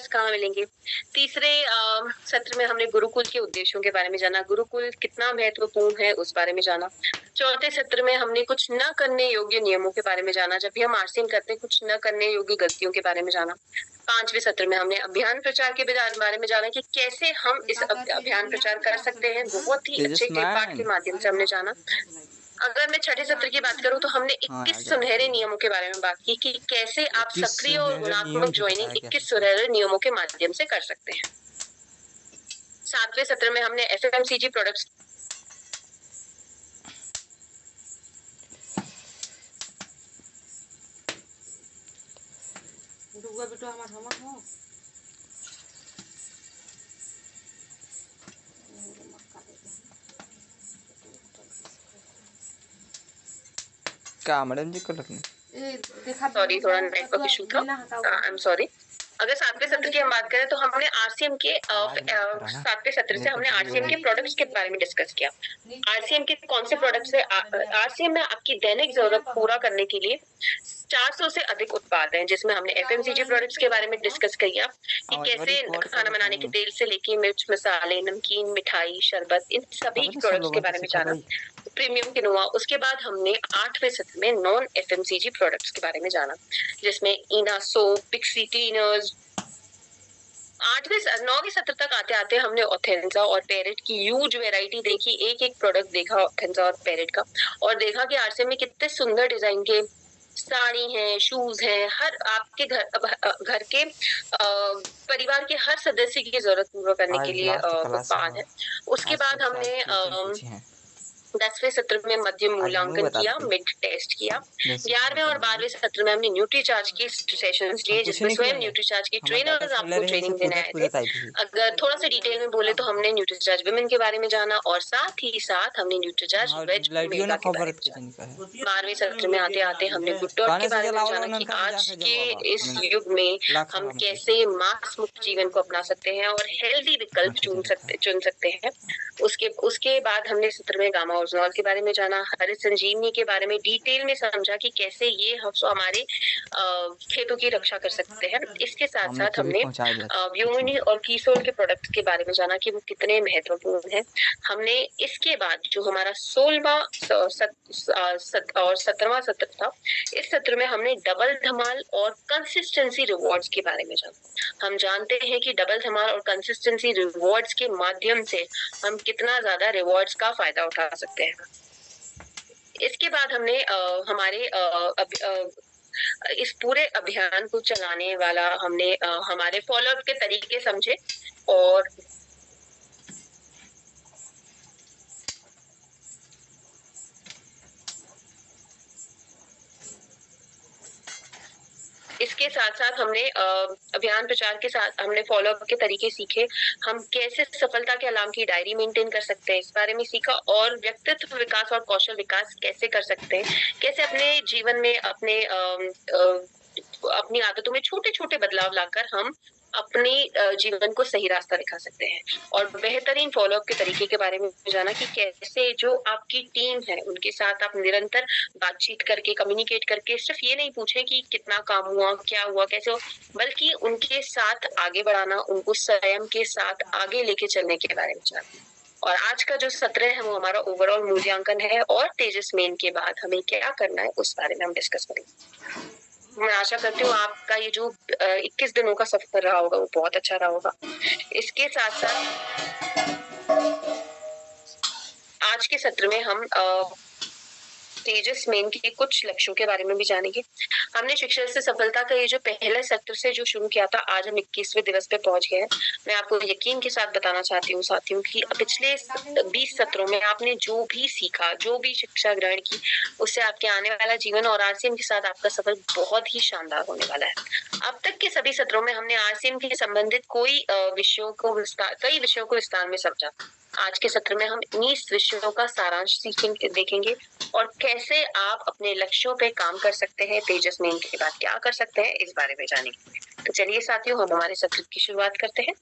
कहाँ मिलेंगे। तीसरे सत्र में हमने गुरुकुल के उद्देश्यों के बारे में जाना, गुरुकुल कितना महत्वपूर्ण है उस बारे में जाना। चौथे सत्र में हमने कुछ न करने योग्य नियमों के बारे में जाना, जब भी हम आरसीएम करते हैं कुछ न करने योग्य गलतियों के बारे में जाना। पांचवें सत्र में हमने अभियान प्रचार के बारे में जाना कि कैसे हम इस अभियान प्रचार कर सकते हैं, बहुत ही अच्छे पाठ के माध्यम से हमने जाना। अगर मैं छठे सत्र की बात करूं तो हमने 21 सुनहरे नियमों के बारे में बात की कि कैसे आप सक्रिय और गुणात्मक ज्वाइनिंग 21 सुनहरे नियमों के माध्यम से कर सकते हैं। सातवें सत्र में हमने एफएमसीजी प्रोडक्ट्स क्या मैडम जी कर सॉरी थोड़ा नेटवर्क इशू था, आई एम सॉरी। अगर सातवें सत्र की हम बात करें तो हमने आरसीएम के सातवें सत्र से हमने आरसीएम के प्रोडक्ट्स के बारे में डिस्कस किया। आरसीएम के कौन से प्रोडक्ट्स है, आरसीएम में आपकी दैनिक जरूरत पूरा करने के लिए 400 से अधिक उत्पाद हैं, जिसमें हमने एफएमसीजी प्रोडक्ट्स के बारे में डिस्कस किया कि कैसे खाना बनाने के तेल से लेके मिर्च मसाले नमकीन मिठाई शरबत इन सभी प्रोडक्ट्स के बारे में जाना। प्रीमियम किनोआ, उसके बाद हमने 8वें सत्र में नॉन एफएमसीजी प्रोडक्ट्स के बारे में जाना, जिसमें इना सोप पिक्सी क्लीनर्स। 9वें सत्र तक आते आते हमने ऑथेंजा और पेरेट की ह्यूज वैरायटी देखी, एक एक प्रोडक्ट देखा ऑथेंजा और पेरेट का, और देखा कि आरसीएम में कितने सुंदर डिजाइन के साड़ी हैं, शूज हैं, हर आपके घर के परिवार के हर सदस्य की जरूरत पूरा करने के लिए उत्पाद है। उसके बाद हमने 10वें सत्र में मध्य मूल्यांकन किया, मिड टेस्ट किया। 11वें और 12वें सत्र में हमने न्यूट्रीचार्ज के सेशंस लिए, जिसमें स्वयं न्यूट्रीचार्ज के ट्रेनर्स आपको ट्रेनिंग देने आए थे। अगर थोड़ा सा डिटेल में बोले तो हमने न्यूट्रीचार्ज विमेन के बारे में जाना और साथ ही साथ हमने न्यूट्रीचार्ज वेज मेगा के बारे में जाना। 12वें सत्र में आते आते हमने गुड डॉट के बारे में जाना कि आज के इस युग में हम कैसे मांस मुक्त जीवन को अपना सकते हैं और हेल्दी विकल्प चुन सकते हैं। उसके बाद हमने सत्र में गामा ओरिजिनॉल के बारे में जाना, हरित संजीवनी के बारे में डिटेल में समझा कि कैसे ये हमारे खेतों की रक्षा कर सकते हैं। इसके साथ साथ हमने व्योमिनी और कीसोल के प्रोडक्ट्स के बारे में जाना कि वो कितने महत्वपूर्ण हैं। हमने इसके बाद जो हमारा 16वां और 17वां सत्र था, इस सत्र में हमने डबल धमाल और कंसिस्टेंसी रिवॉर्ड्स के बारे में जाना। हम जानते हैं कि डबल धमाल और कंसिस्टेंसी रिवॉर्ड्स के माध्यम से हम कितना ज्यादा रिवॉर्ड्स का फायदा उठा सकते हैं। इसके बाद हमने हमारे इस पूरे अभियान को चलाने वाला हमने हमारे फॉलोअप के तरीके समझे और इसके साथ साथ हमने अभियान प्रचार के साथ हमने फॉलोअप के तरीके सीखे, हम कैसे सफलता के अलार्म की डायरी मेंटेन कर सकते हैं इस बारे में सीखा, और व्यक्तित्व विकास और कौशल विकास कैसे कर सकते हैं, कैसे अपने जीवन में अपनी आदतों में छोटे छोटे बदलाव लाकर हम अपने जीवन को सही रास्ता दिखा सकते हैं। और बेहतरीन फॉलोअप के तरीके के बारे में जाना कि कैसे जो आपकी टीम है उनके साथ आप निरंतर बातचीत करके कम्युनिकेट करके सिर्फ ये नहीं पूछे कि कितना काम हुआ क्या हुआ कैसे हो, बल्कि उनके साथ आगे बढ़ाना, उनको स्वयं के साथ आगे लेके चलने के बारे में जाना। और आज का जो सत्र है वो हमारा ओवरऑल मूल्यांकन है और तेजस मेन के बाद हमें क्या करना है उस बारे में हम डिस्कस करेंगे। मैं आशा करती हूँ आपका ये जो 21 दिनों का सफर रहा होगा वो बहुत अच्छा रहा होगा। इसके साथ साथ आज के सत्र में हम तेजस मेन के कुछ लक्ष्यों के बारे में भी जानेंगे। हमने शिक्षा से सफलता का ये जो पहले सत्र से जो शुरू किया था, आज हम 21वें दिवस पे पहुंच गए हैं। मैं आपको यकीन के साथ बताना चाहती हूँ साथियों कि पिछले 20 सत्रों में आपने जो भी सीखा, जो भी शिक्षा ग्रहण की, उससे आपके आने वाला जीवन और आरसीएम के साथ आपका सफर बहुत ही शानदार होने वाला है। अब तक के सभी सत्रों में हमने आरसीएम के संबंधित कई विषयों को विस्तार में समझा। आज के सत्र में हम 19 विषयों का सारांश देखेंगे और कैसे आप अपने लक्ष्यों पे काम कर सकते हैं, तेजस मेन के बाद क्या कर सकते हैं, इस बारे में जानेंगे। तो चलिए साथियों, हम हमारे सत्र की शुरुआत करते हैं।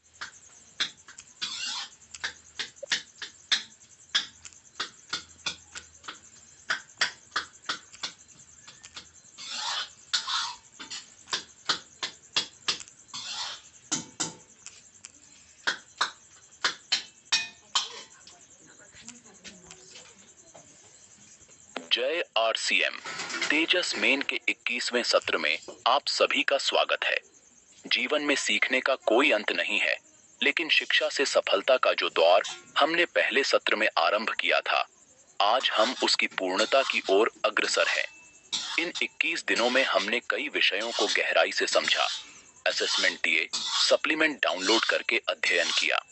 आरसीएम तेजस मेन के 21वें सत्र में आप सभी का स्वागत है। जीवन में सीखने का कोई अंत नहीं है, लेकिन शिक्षा से सफलता का जो दौर हमने पहले सत्र में आरंभ किया था, आज हम उसकी पूर्णता की ओर अग्रसर हैं। इन 21 दिनों में हमने कई विषयों को गहराई से समझा, असेसमेंट दिए, सप्लीमेंट डाउनलोड करके अध्ययन किया।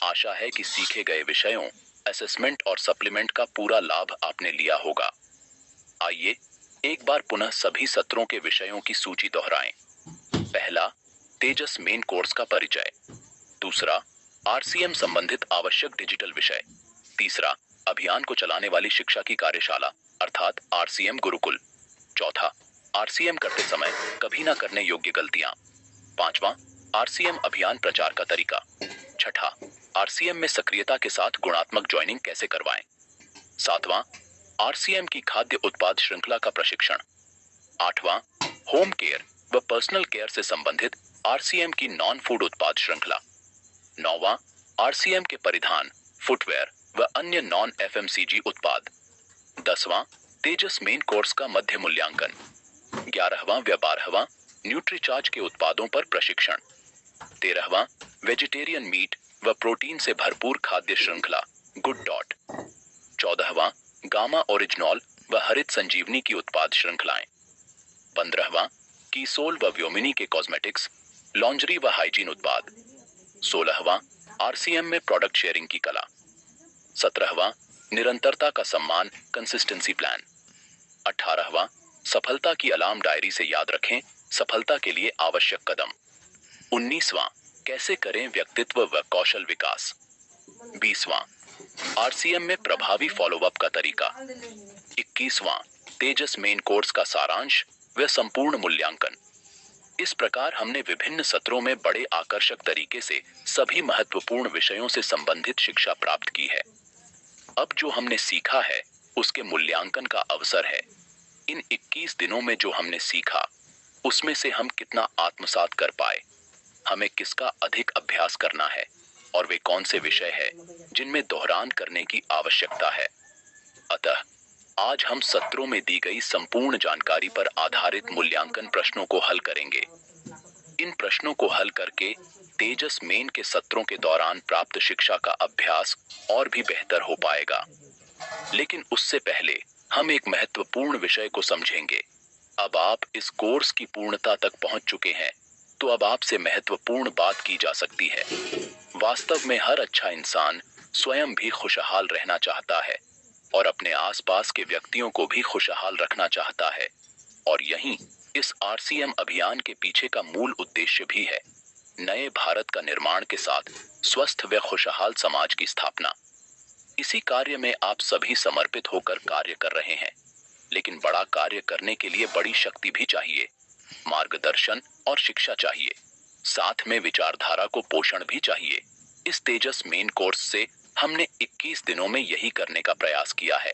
आशा है कि सीखे गए विषयों, असेसमेंट और सप्लीमेंट का पूरा लाभ आपने लिया होगा। आइए एक बार पुनः सभी सत्रों के विषयों की सूची दोहराएं। पहला, तेजस मेन कोर्स का परिचय। दूसरा, आरसीएम संबंधित आवश्यक डिजिटल विषय। तीसरा, अभियान को चलाने वाली शिक्षा की कार्यशाला अर्थात आरसीएम गुरुकुल। चौथा, आरसीएम करते समय कभी ना करने योग्य गलतियां। पांचवा, आरसीएम अभियान प्रचार का तरीका। छठा, आरसीएम में सक्रियता के साथ गुणात्मक ज्वाइनिंग कैसे करवाएं। सातवां, आरसीएम की खाद्य उत्पाद श्रृंखला का प्रशिक्षण। आठवां, होम केयर व पर्सनल केयर से संबंधित आरसीएम की नॉन फूड उत्पाद श्रृंखला। नौवां, आरसीएम के परिधान, फुटवेयर व अन्य नॉन एफएमसीजी उत्पाद। 10वां, तेजस मेन कोर्स का मध्य मूल्यांकन। 11वां व 12वां, न्यूट्रीचार्ज के उत्पादों पर प्रशिक्षण। 13वां, वेजिटेरियन मीट व प्रोटीन से भरपूर खाद्य श्रृंखला गुड डॉट। 14वां, गामा ओरिजिनॉल व हरित संजीवनी की उत्पाद श्रृंखलाएं। 15वां, कीसोल व व्योमिनी के कॉस्मेटिक्स, लॉन्जरी व हाइजीन उत्पाद। 16वां, आरसीएम में प्रोडक्ट शेयरिंग की कला। 17वां, निरंतरता का सम्मान, कंसिस्टेंसी प्लान। 18वां, सफलता की अलार्म डायरी से याद रखें सफलता के लिए आवश्यक कदम। 19वां, कैसे करें व्यक्तित्व व कौशल विकास। 20वां, आरसीएम में प्रभावी फॉलोअप का तरीका। 21वां, तेजस मेन कोर्स का सारांश व संपूर्ण मूल्यांकन। इस प्रकार हमने विभिन्न सत्रों में बड़े आकर्षक तरीके से सभी महत्वपूर्ण विषयों से संबंधित शिक्षा प्राप्त की है। अब जो हमने सीखा है उसके मूल्यांकन का अवसर है। इन 21 दिनों में जो हमने सीखा उसमें से हम कितना आत्मसात कर पाए, हमें किसका अधिक अभ्यास करना है और वे कौन से विषय है जिनमें दोहरान करने की आवश्यकता है। अतः आज हम सत्रों में दी गई संपूर्ण जानकारी पर आधारित मूल्यांकन प्रश्नों को हल करेंगे। इन प्रश्नों को हल करके तेजस मेन के सत्रों के दौरान प्राप्त शिक्षा का अभ्यास और भी बेहतर हो पाएगा। लेकिन उससे पहले हम एक महत्वपूर्ण विषय को समझेंगे। अब आप इस कोर्स की पूर्णता तक पहुंच चुके हैं, तो अब आपसे महत्वपूर्ण बात की जा सकती है। वास्तव में हर अच्छा इंसान स्वयं भी खुशहाल रहना चाहता है और अपने आसपास के व्यक्तियों को भी खुशहाल रखना चाहता है। और यहीं इस आरसीएम अभियान के पीछे का मूल उद्देश्य भी है, नए भारत का निर्माण के साथ स्वस्थ व खुशहाल समाज की स्थापना। इसी कार्य में आप सभी समर्पित होकर कार्य कर रहे हैं, लेकिन बड़ा कार्य करने के लिए बड़ी शक्ति भी चाहिए, मार्गदर्शन और शिक्षा चाहिए, साथ में विचारधारा को पोषण भी चाहिए। इस तेजस मेन कोर्स से हमने 21 दिनों में यही करने का प्रयास किया है,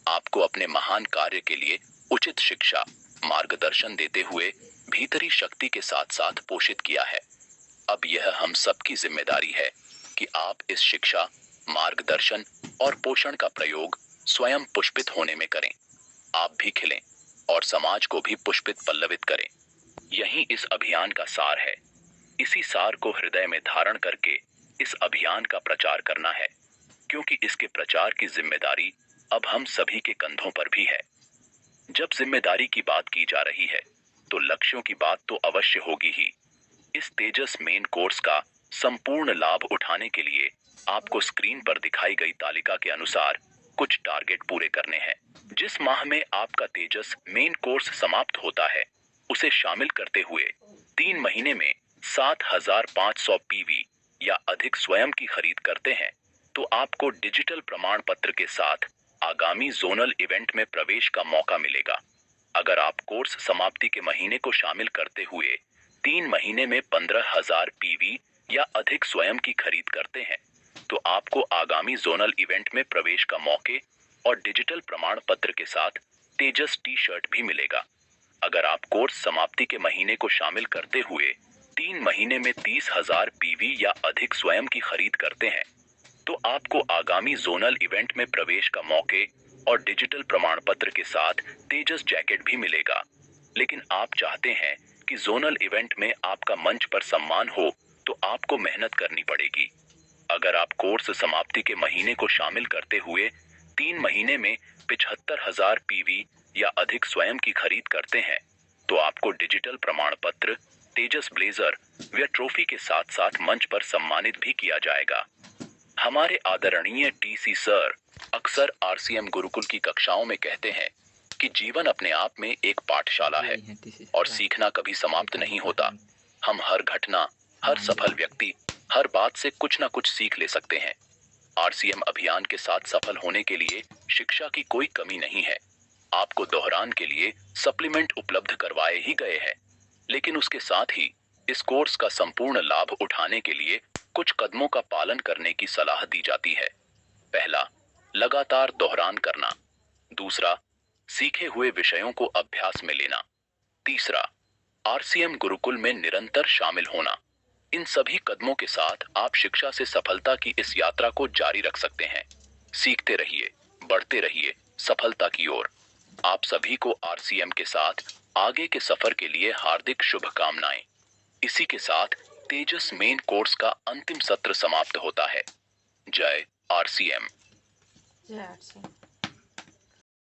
आपको अपने महान कार्य के लिए उचित शिक्षा, मार्गदर्शन देते हुए भीतरी शक्ति के साथ साथ पोषित किया है। अब यह हम सबकी जिम्मेदारी है कि आप इस शिक्षा, मार्गदर्शन और पोषण का प्रयोग स्वयं पुष्पित होने में करें। आप भी खिलें और समाज को भी पुष्पित पल्लवित करें। यही इस अभियान का सार है। इसी सार को हृदय में धारण करके इस अभियान का प्रचार करना है, क्योंकि इसके प्रचार की जिम्मेदारी अब हम सभी के कंधों पर भी है। जब जिम्मेदारी की बात की जा रही है तो लक्ष्यों की बात तो अवश्य होगी ही। इस तेजस मेन कोर्स का संपूर्ण लाभ उठाने के लिए आपको स्क्रीन पर दिखाई गई तालिका के अनुसार कुछ टारगेट पूरे करने हैं। जिस माह में आपका तेजस मेन कोर्स समाप्त होता है, उसे शामिल करते हुए 3 महीने में 7,500 पीवी या अधिक स्वयं की खरीद करते हैं तो आपको डिजिटल प्रमाण पत्र के साथ आगामी जोनल इवेंट में प्रवेश का मौका मिलेगा। अगर आप कोर्स समाप्ति के महीने को शामिल करते हुए 3 महीने में 15,000 पीवी या अधिक स्वयं की खरीद करते हैं तो आपको आगामी जोनल इवेंट में प्रवेश का मौके और डिजिटल प्रमाण पत्र के साथ तेजस टी शर्ट भी मिलेगा। अगर आप कोर्स समाप्ति के महीने को शामिल करते हुए 3 महीने में 30,000 पीवी या अधिक स्वयं की खरीद करते हैं तो आपको आगामी जोनल इवेंट में प्रवेश का मौके और डिजिटल प्रमाण पत्र के साथ तेजस जैकेट भी मिलेगा। लेकिन आप चाहते हैं कि जोनल इवेंट में आपका मंच पर सम्मान हो, तो आपको मेहनत करनी पड़ेगी। अगर आप कोर्स समाप्ति के महीने को शामिल करते हुए 3 महीने में 75,000 पीवी या अधिक स्वयं की खरीद करते हैं, तो आपको डिजिटल प्रमाण पत्र, तेजस ब्लेजर व ट्रॉफी के साथ साथ मंच पर सम्मानित भी किया जाएगा। हमारे आदरणीय टीसी सर अक्सर आरसीएम गुरुकुल की कक्षाओं में कहते हैं कि जीवन अपने आप में एक पाठशाला है और सीखना कभी समाप्त नहीं होता। हम हर घटना, हर सफल व्यक्ति, हर बात से कुछ ना कुछ सीख ले सकते हैं। आरसीएम अभियान के साथ सफल होने के लिए शिक्षा की कोई कमी नहीं है। आपको दोहरान के लिए सप्लीमेंट उपलब्ध करवाए ही गए हैं, लेकिन उसके साथ ही इस कोर्स का संपूर्ण लाभ उठाने के लिए कुछ कदमों का पालन करने की सलाह दी जाती है। पहला, लगातार दोहरान करना। दूसरा, सीखे हुए विषयों को अभ्यास में लेना। तीसरा, आरसीएम गुरुकुल में निरंतर शामिल होना। इन सभी कदमों के साथ आप शिक्षा से सफलता की इस यात्रा को जारी रख सकते हैं। सीखते रहिए, बढ़ते रहिए सफलता की ओर। आप सभी को आरसीएम के साथ आगे के सफर के लिए हार्दिक शुभकामनाएं। इसी के साथ तेजस मेन कोर्स का अंतिम सत्र समाप्त होता है। जय आरसीएम। जय आरसीएम।